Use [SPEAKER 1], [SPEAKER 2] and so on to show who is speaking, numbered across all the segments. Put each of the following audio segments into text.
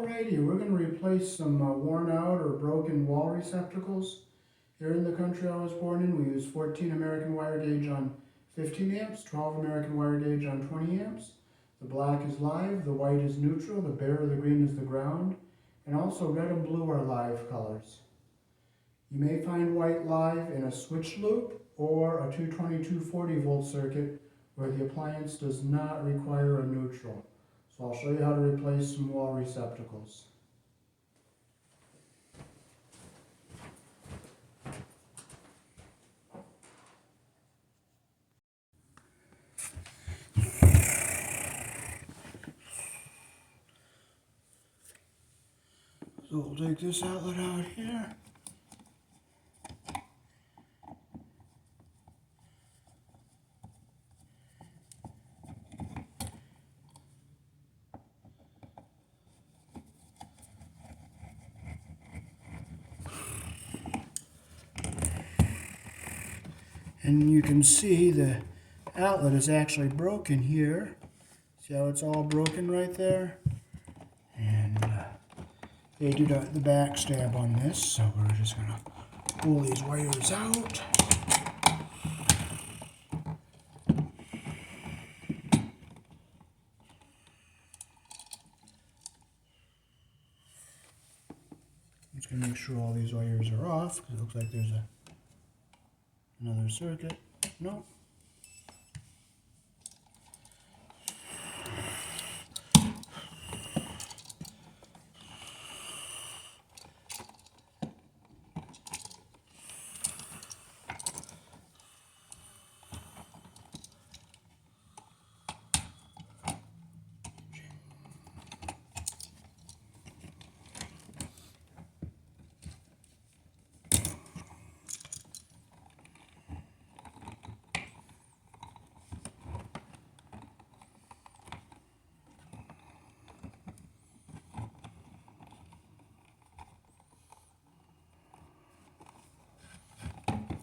[SPEAKER 1] Alrighty, we're going to replace some worn out or broken wall receptacles. Here in the country I was born in, we use 14 American wire gauge on 15 amps, 12 American wire gauge on 20 amps. The black is live, the white is neutral, the bare or the green is the ground, and also red and blue are live colors. You may find white live in a switch loop or a 220-240 volt circuit where the appliance does not require a neutral. So I'll show you how to replace some wall receptacles. So we'll take this outlet out here. And you can see the outlet is actually broken here. See how it's all broken right there? And they did the back stab on this, so we're just going to pull these wires out. I'm just going to make sure all these wires are off, because it looks like there's another circuit. No.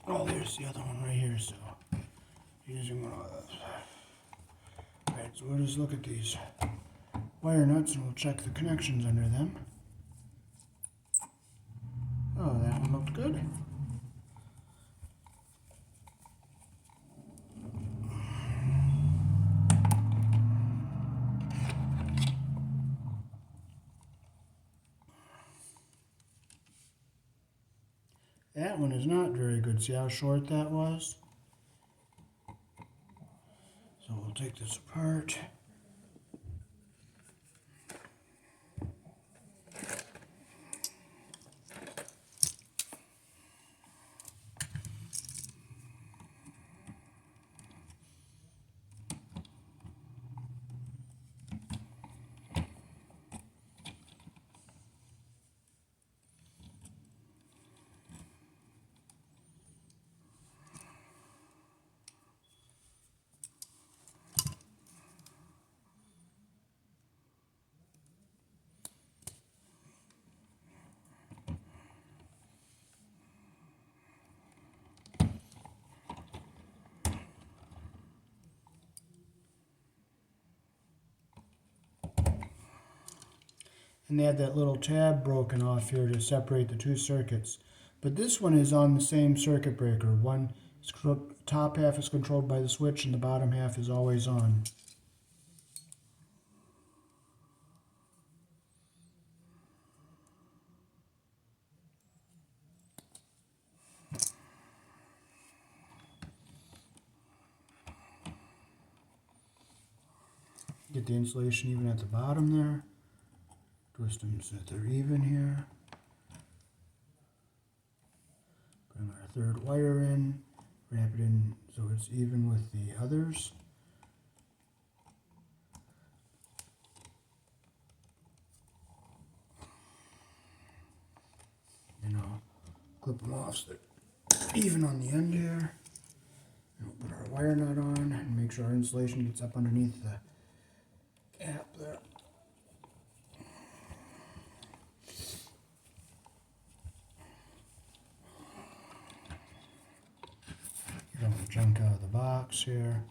[SPEAKER 1] Oh, there's the other one right here, so using one of those. Alright, so we'll just look at these wire nuts and we'll check the connections under them. Oh, that one looked good. That one is not very good. See how short that was? So we'll take this apart. And they had that little tab broken off here to separate the two circuits. But this one is on the same circuit breaker. One top half is controlled by the switch and the bottom half is always on. Get the insulation even at the bottom there. Twist them so that they're even here. Bring our third wire in, wrap it in so it's even with the others. And I'll clip them off so they're even on the end here. And we'll put our wire nut on and make sure our insulation gets up underneath the cap there. Get all the junk out of the box here.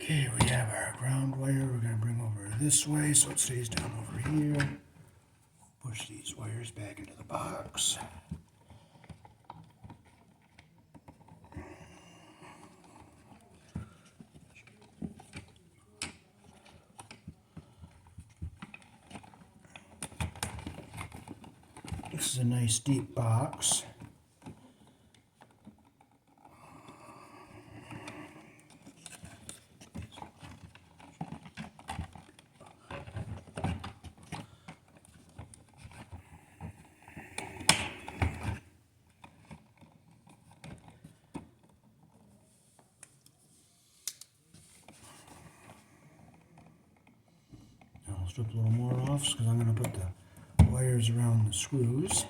[SPEAKER 1] Okay. Okay, we have our ground wire. We're going to bring over this way so it stays down over here. Push these wires back into the box. This is a nice deep box. I'll strip a little more off because I'm going to put the wires around the screws.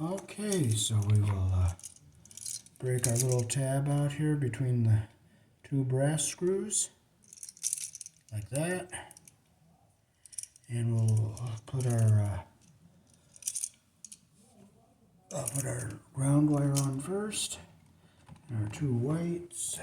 [SPEAKER 1] Okay, so we will break our little tab out here between the two brass screws, like that. And we'll put our I'll put our ground wire on first, and our two whites.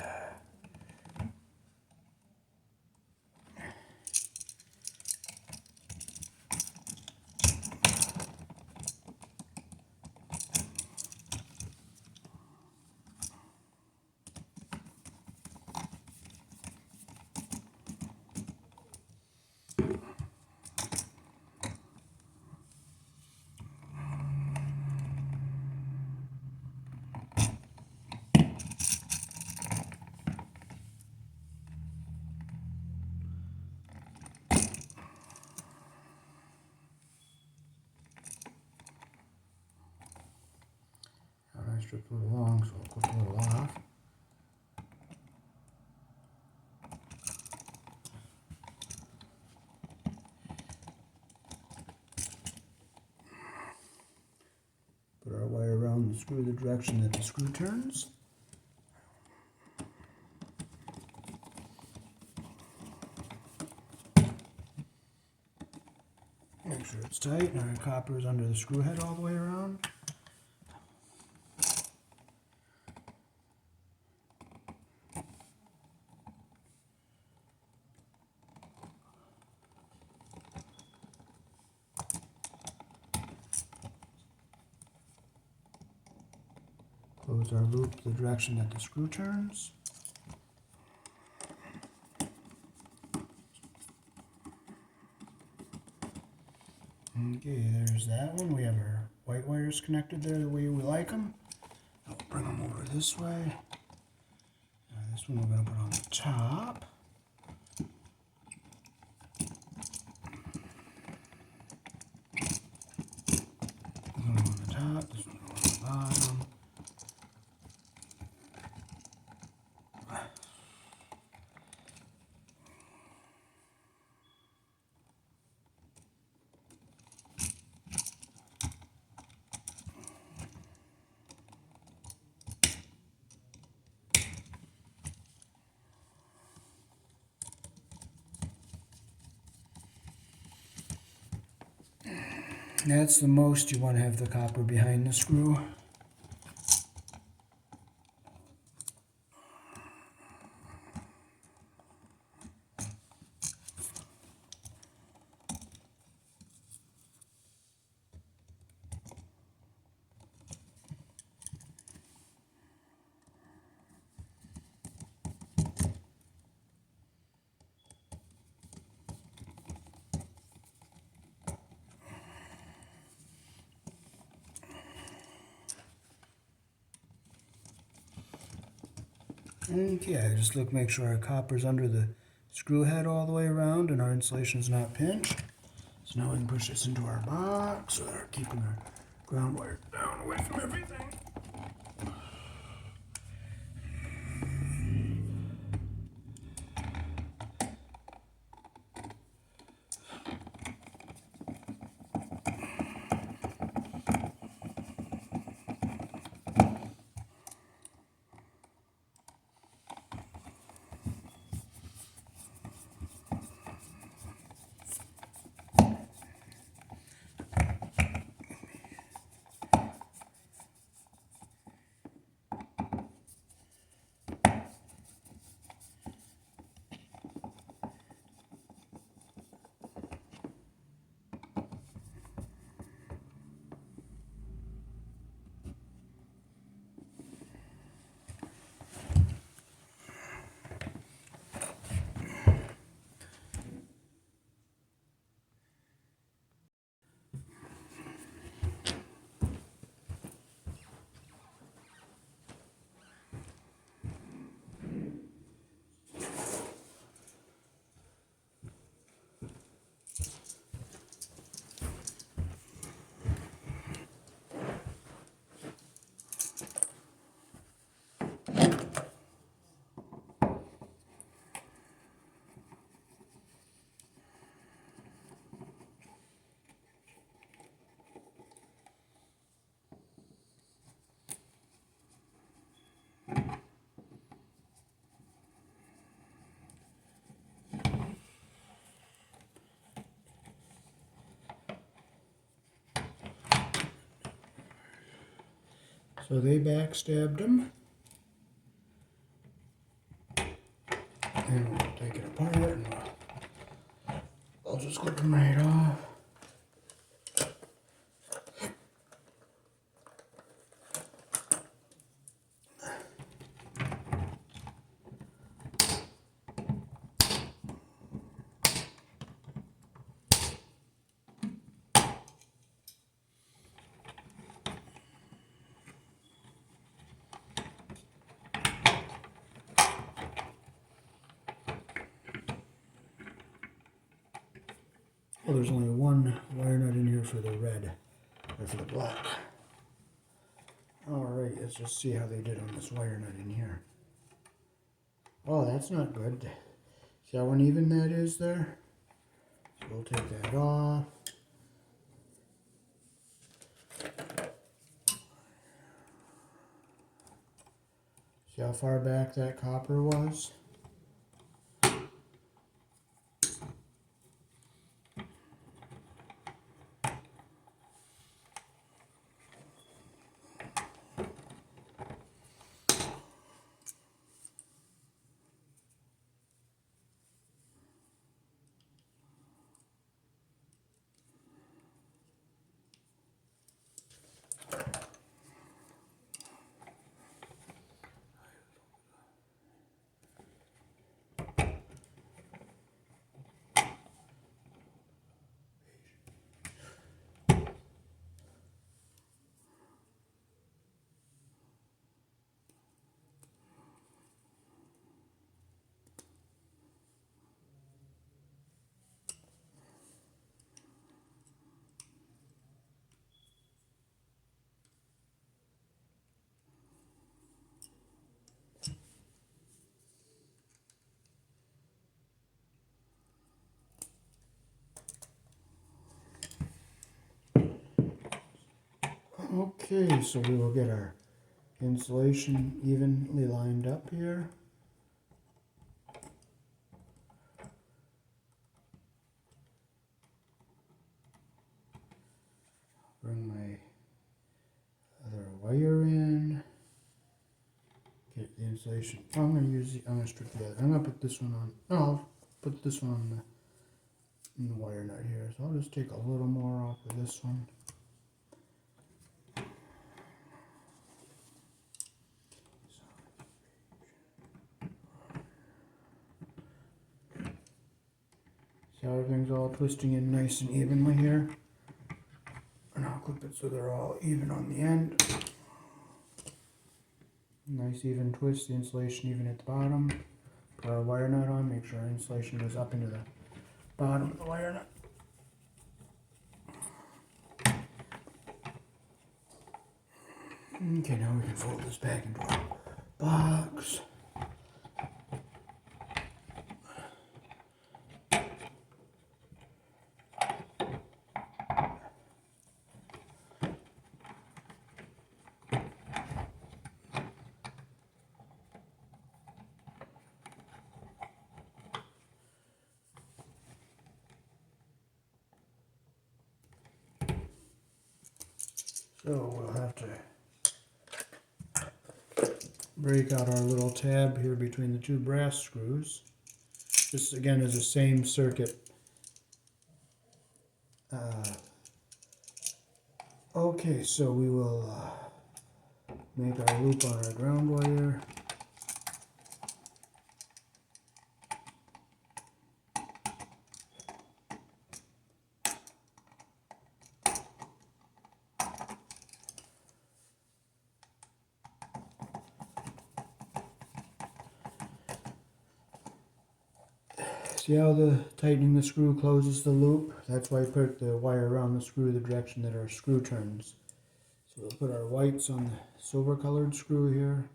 [SPEAKER 1] I strip a little long, so I'll clip a little off. Put our wire around the screw the direction that the screw turns. Make sure it's tight, and our copper is under the screw head all the way around. Close our loop the direction that the screw turns. Okay, there's that one. We have our white wires connected there the way we like them. I'll bring them over this way. This one we're going to put on the top. This one on the top, this one on the bottom. That's the most you want to have the copper behind the screw. Okay, just make sure our copper's under the screw head all the way around and our insulation's not pinched. So now we can push this into our box so that we're keeping our ground wire down away from everything. So they backstabbed him. And we'll take it apart and I'll just clip them right off. Well, there's only one wire nut in here for the red, or for the black. Alright, let's just see how they did on this wire nut in here. Oh, that's not good. See how uneven that is there? So we'll take that off. See how far back that copper was? Okay, so we will get our insulation evenly lined up here. Bring my other wire in. Get the insulation. I'm gonna strip the other. I'm gonna put this one on. No, I'll put this one on the wire nut here. So I'll just take a little more off of this one. See how everything's all twisting in nice and evenly here? And I'll clip it so they're all even on the end. Nice even twist, the insulation even at the bottom. Put our wire nut on, make sure our insulation goes up into the bottom of the wire nut. Okay, now we can fold this back into our box. So we'll have to break out our little tab here between the two brass screws. This again is the same circuit. Okay, so we will make our loop on our ground wire. See how tightening the screw closes the loop? That's why I put the wire around the screw the direction that our screw turns. So we'll put our whites on the silver colored screw here.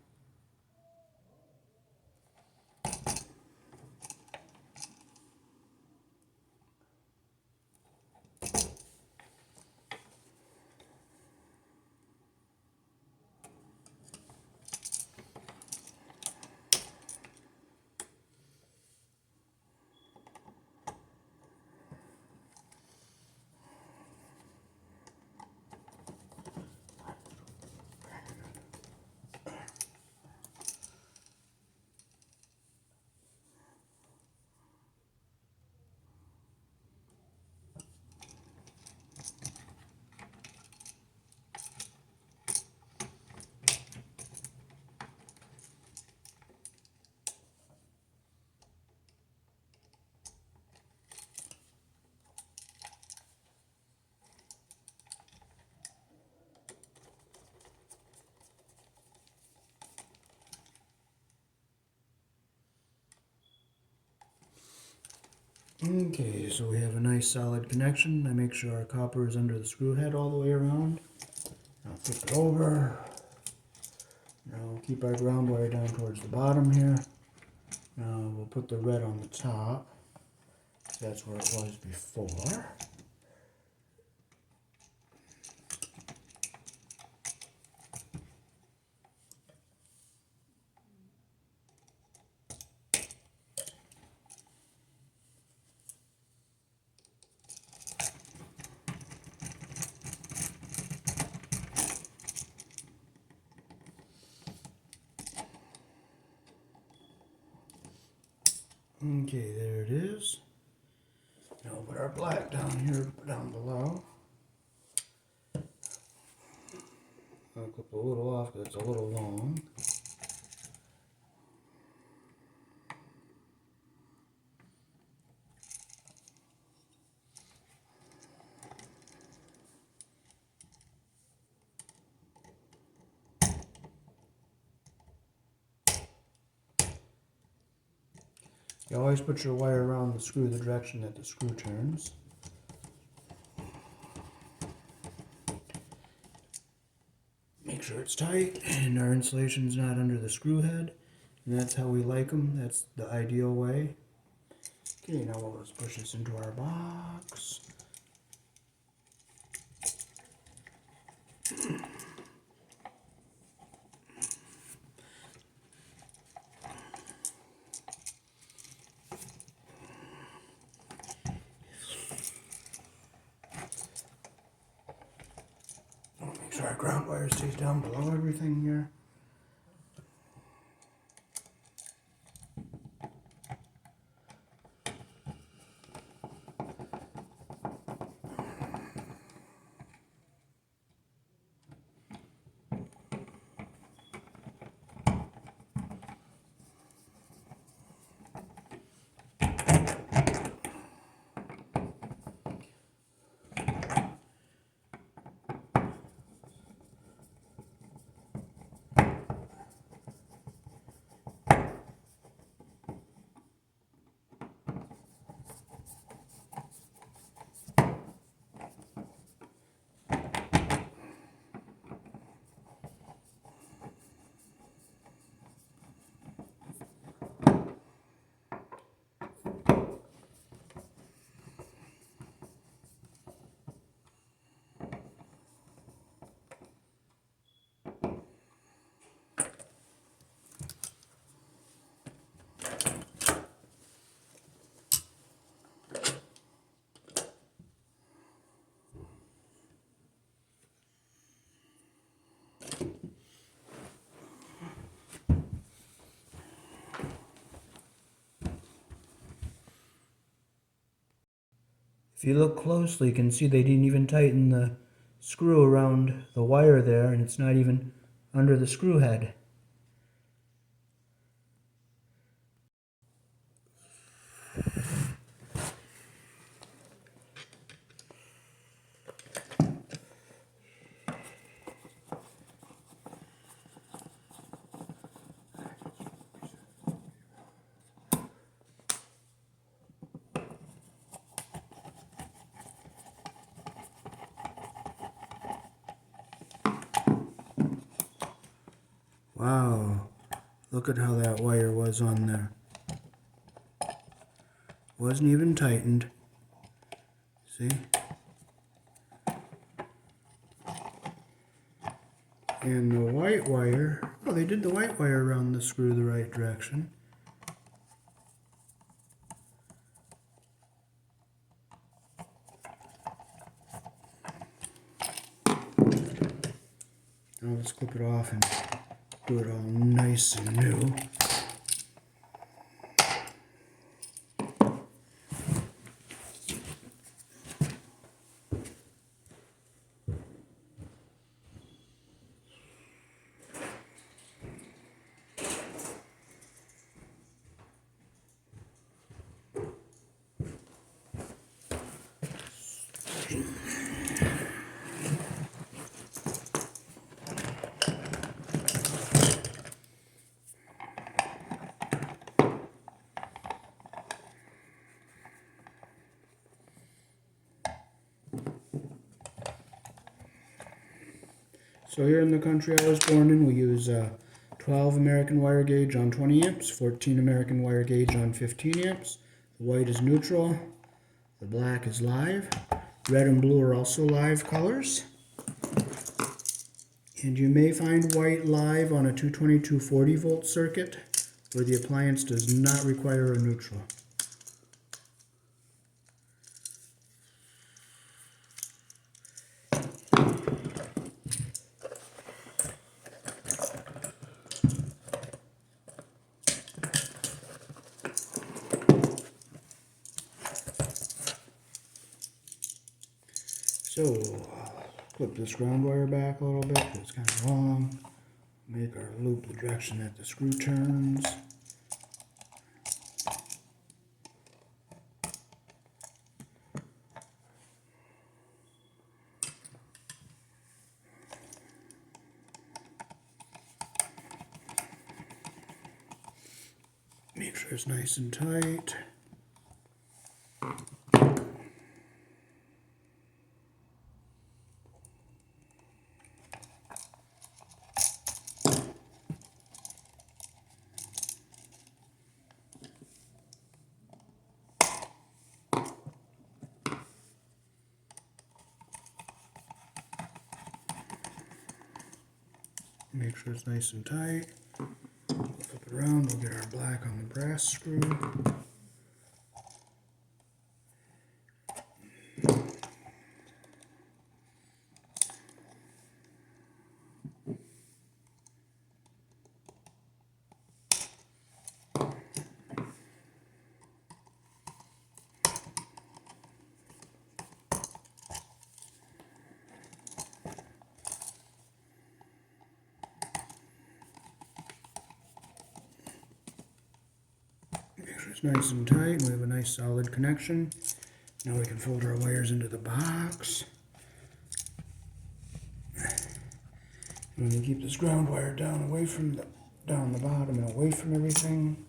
[SPEAKER 1] Okay, so we have a nice solid connection. I make sure our copper is under the screw head all the way around. Now flip it over. Now keep our ground wire down towards the bottom here. Now we'll put the red on the top. That's where it was before. Okay, there it is. Now we'll put our black down here, down below. I'll clip a little off because it's a little long. You always put your wire around the screw the direction that the screw turns. Make sure it's tight and our insulation's not under the screw head. And that's how we like them. That's the ideal way. Okay, now we'll just push this into our box. Make sure our ground wire stays down below everything here. If you look closely, you can see they didn't even tighten the screw around the wire there, and it's not even under the screw head. Wow, look at how that wire was on there. Wasn't even tightened. See? And the white wire, oh, they did the white wire around the screw the right direction. Now let's clip it off and do it all nice and new. So here in the country I was born in, we use 12 American wire gauge on 20 amps, 14 American wire gauge on 15 amps. The white is neutral, the black is live. Red and blue are also live colors. And you may find white live on a 222 40 volt circuit where the appliance does not require a neutral. So, clip this ground wire back a little bit, it's kind of long. Make our loop the direction that the screw turns. Make sure it's nice and tight. Make sure it's nice and tight. Flip it around, we'll get our black on the brass screw. Make sure it's nice and tight. We have a nice solid connection. Now we can fold our wires into the box. And we keep this ground wire down away from down the bottom and away from everything.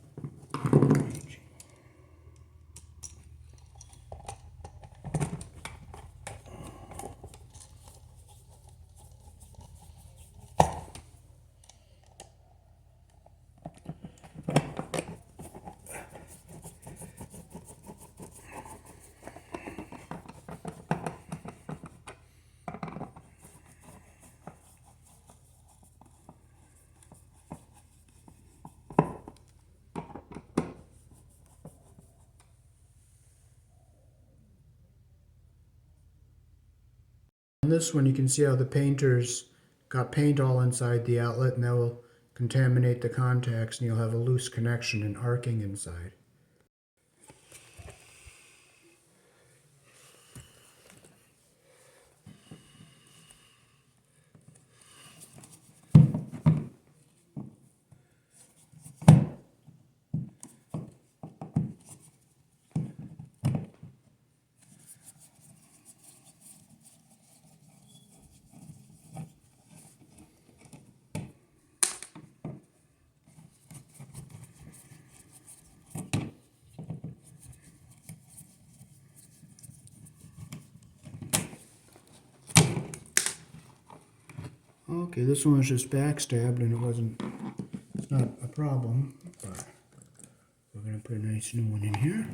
[SPEAKER 1] On this one you can see how the painters got paint all inside the outlet, and that will contaminate the contacts and you'll have a loose connection and arcing inside. Okay, this one was just backstabbed and it's not a problem, but we're going to put a nice new one in here.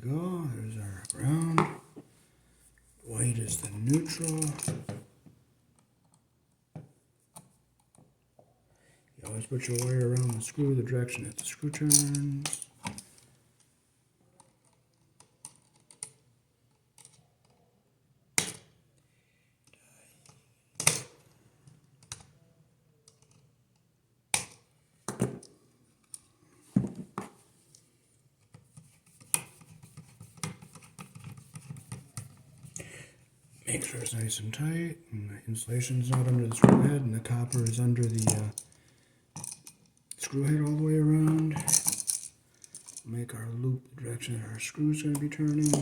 [SPEAKER 1] we go. There's our ground. White is the neutral. You always put your wire around the screw the direction that the screw turns. Make sure it's nice and tight, and the insulation's not under the screw head, and the copper is under the screw head all the way around. Make our loop the direction that our screw's going to be turning.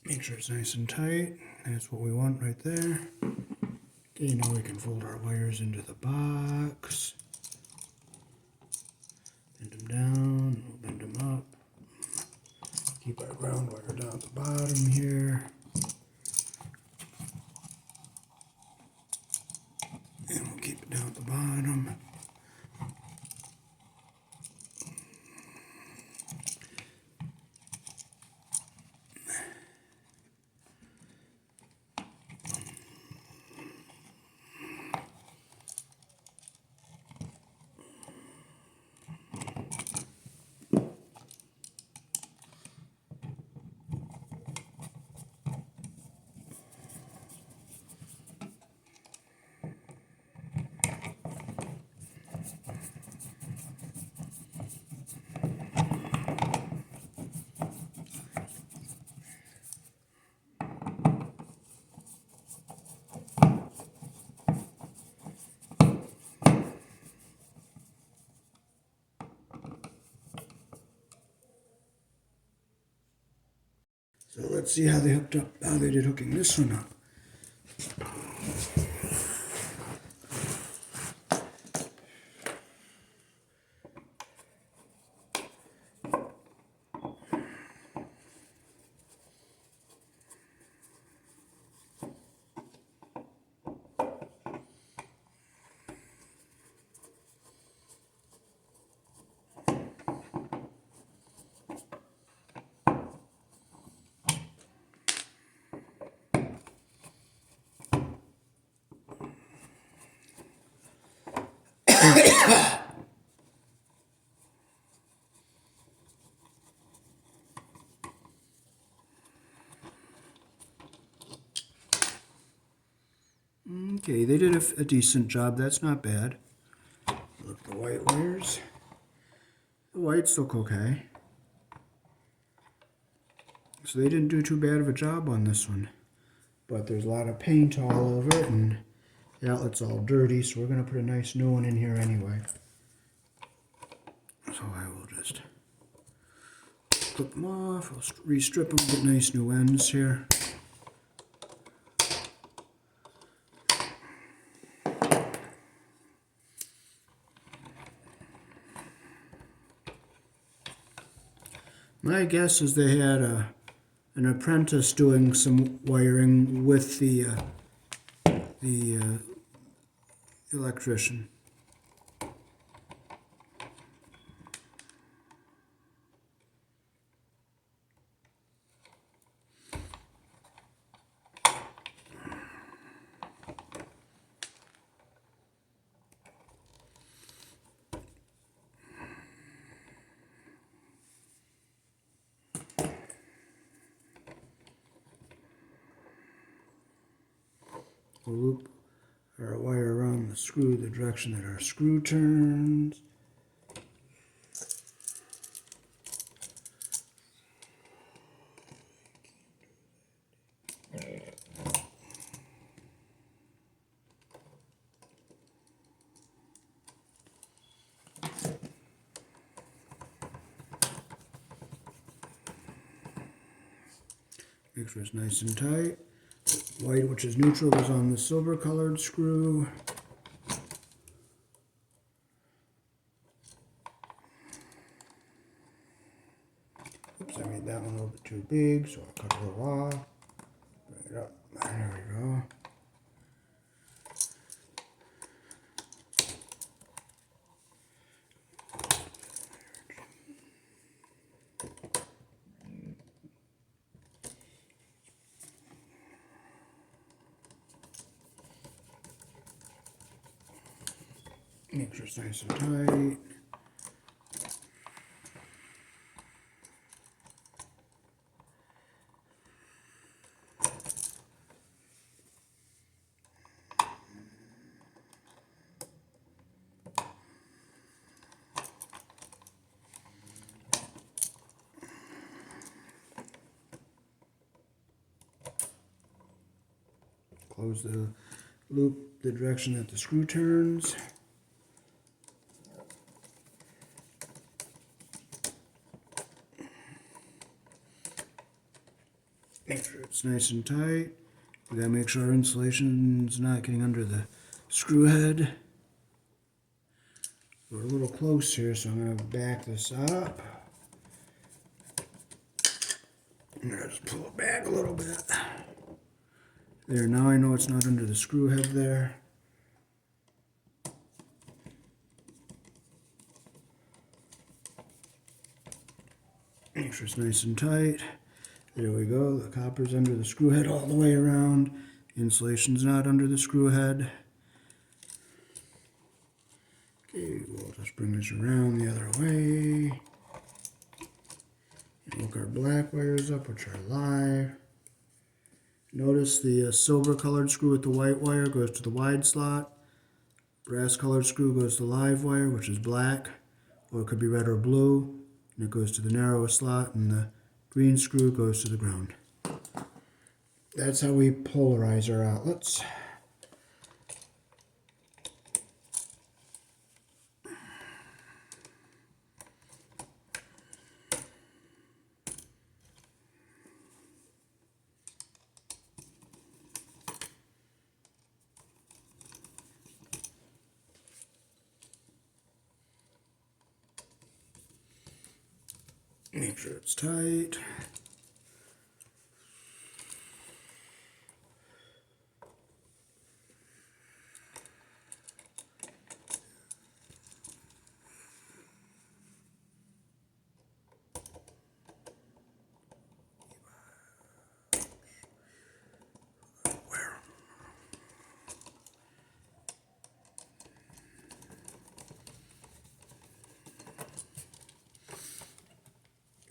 [SPEAKER 1] Make sure it's nice and tight. That's what we want right there. Okay, now we can fold our wires into the box. Bend them down, we'll bend them up. Keep our ground wire down at the bottom here. And we'll keep it down at the bottom. So let's see how they did hooking this one up. Okay, they did a decent job. That's not bad. Look at the white wires. The whites look okay. So they didn't do too bad of a job on this one. But there's a lot of paint all over it, and the outlet's all dirty, so we're going to put a nice new one in here anyway. So I will just clip them off. We'll re-strip them, get nice new ends here. My guess is they had an apprentice doing some wiring with the electrician. We'll loop our wire around the screw the direction that our screw turns. Make sure it's nice and tight. White, which is neutral, is on the silver colored screw. made that one a little bit too big, so I'll cut a little off. Bring it up. There we go. Make sure it's nice and tight. Close the loop the direction that the screw turns. Make sure it's nice and tight. We gotta make sure our insulation's not getting under the screw head. We're a little close here, so I'm gonna back this up. I'm gonna just pull it back a little bit. There, now I know it's not under the screw head there. Make sure it's nice and tight. There we go, the copper's under the screw head all the way around. Insulation's not under the screw head. Okay, we'll just bring this around the other way. And hook our black wires up, which are live. Notice the silver colored screw with the white wire goes to the wide slot. Brass colored screw goes to the live wire, which is black, or it could be red or blue. And it goes to the narrowest slot, and the green screw goes to the ground. That's how we polarize our outlets. Make sure it's tight.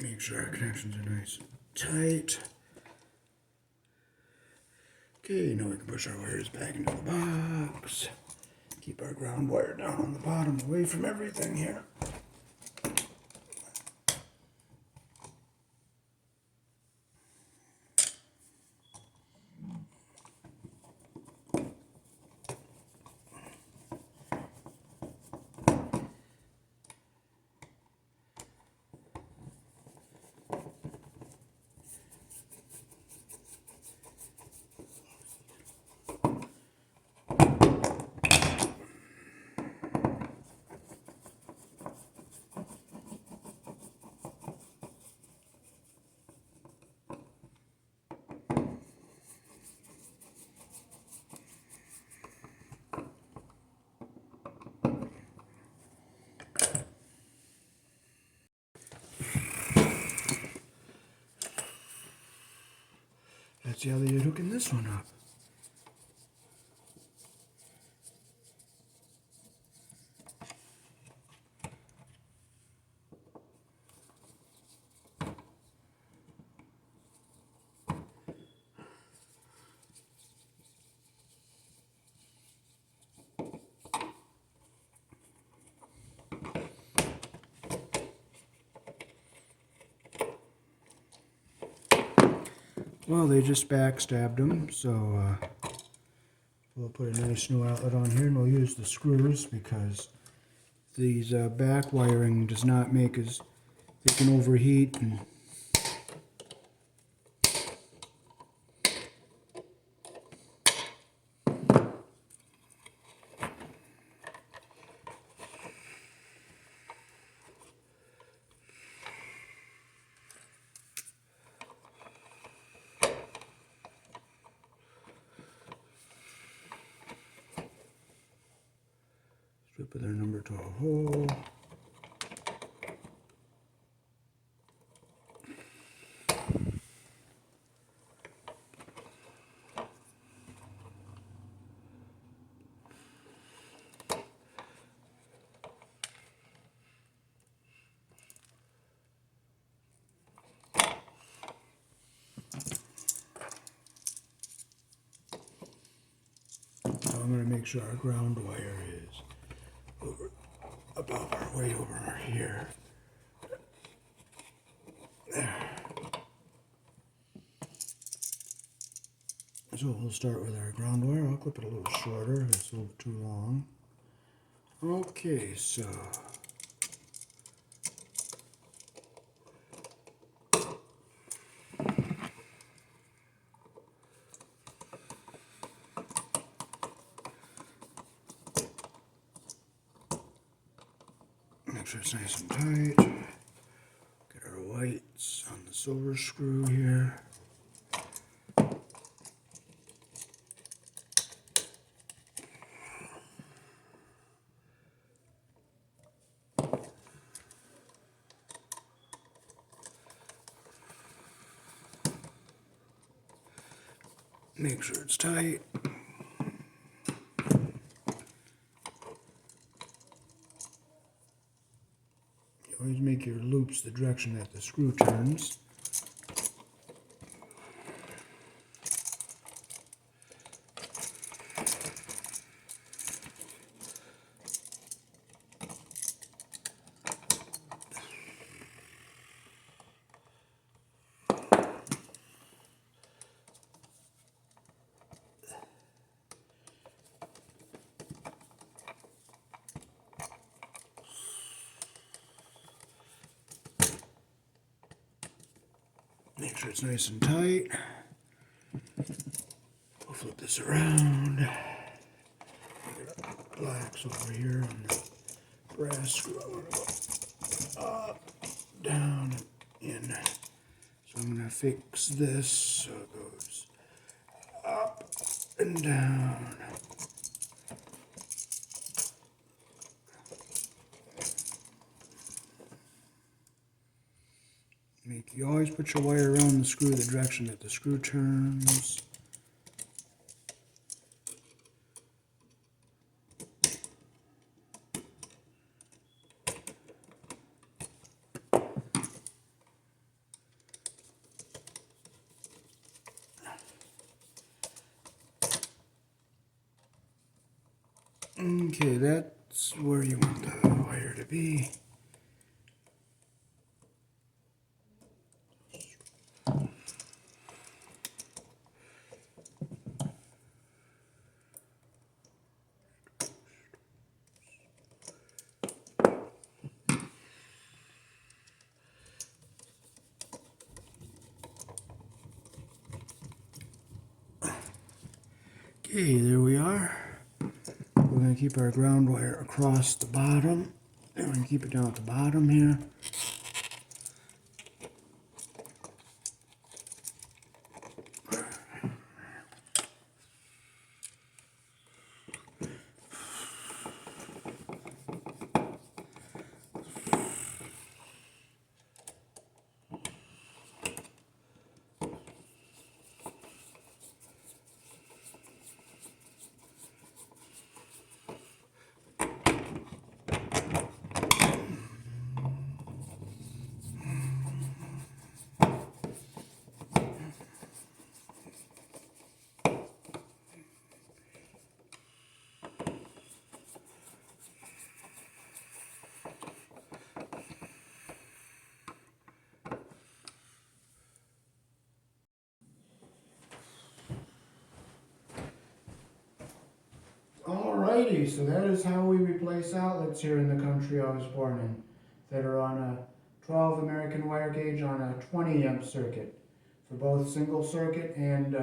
[SPEAKER 1] Make sure our connections are nice and tight. Okay, now we can push our wires back into the box. Keep our ground wire down on the bottom, away from everything here. Let's see how they're hooking this one up. Well, they just backstabbed them, so we'll put a nice new outlet on here, and we'll use the screws because these back wiring does not make as, they can overheat and their number 12 hole. I'm going to make sure our ground wire is about our way over here. There. So we'll start with our ground wire. I'll clip it a little shorter. It's a little too long. Okay, so make sure it's nice and tight. Get our whites on the silver screw here. Make sure it's tight. You always make your loops the direction that the screw turns. Make sure it's nice and tight. We'll flip this around. Blacks over here on the brass screw. I'm going to go up, down, in. So I'm going to fix this so it goes up and down. You always put your wire around the screw the direction that the screw turns. Okay, that's where you want the wire to be. Okay, there we are. We're going to keep our ground wire across the bottom. And we're going to keep it down at the bottom here. Alrighty, so that is how we replace outlets here in the country I was born in that are on a 12 American wire gauge on a 20 amp circuit for both single circuit and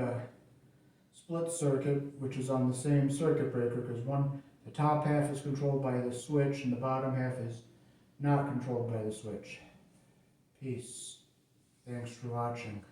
[SPEAKER 1] split circuit, which is on the same circuit breaker, because the top half is controlled by the switch and the bottom half is not controlled by the switch. Peace. Thanks for watching.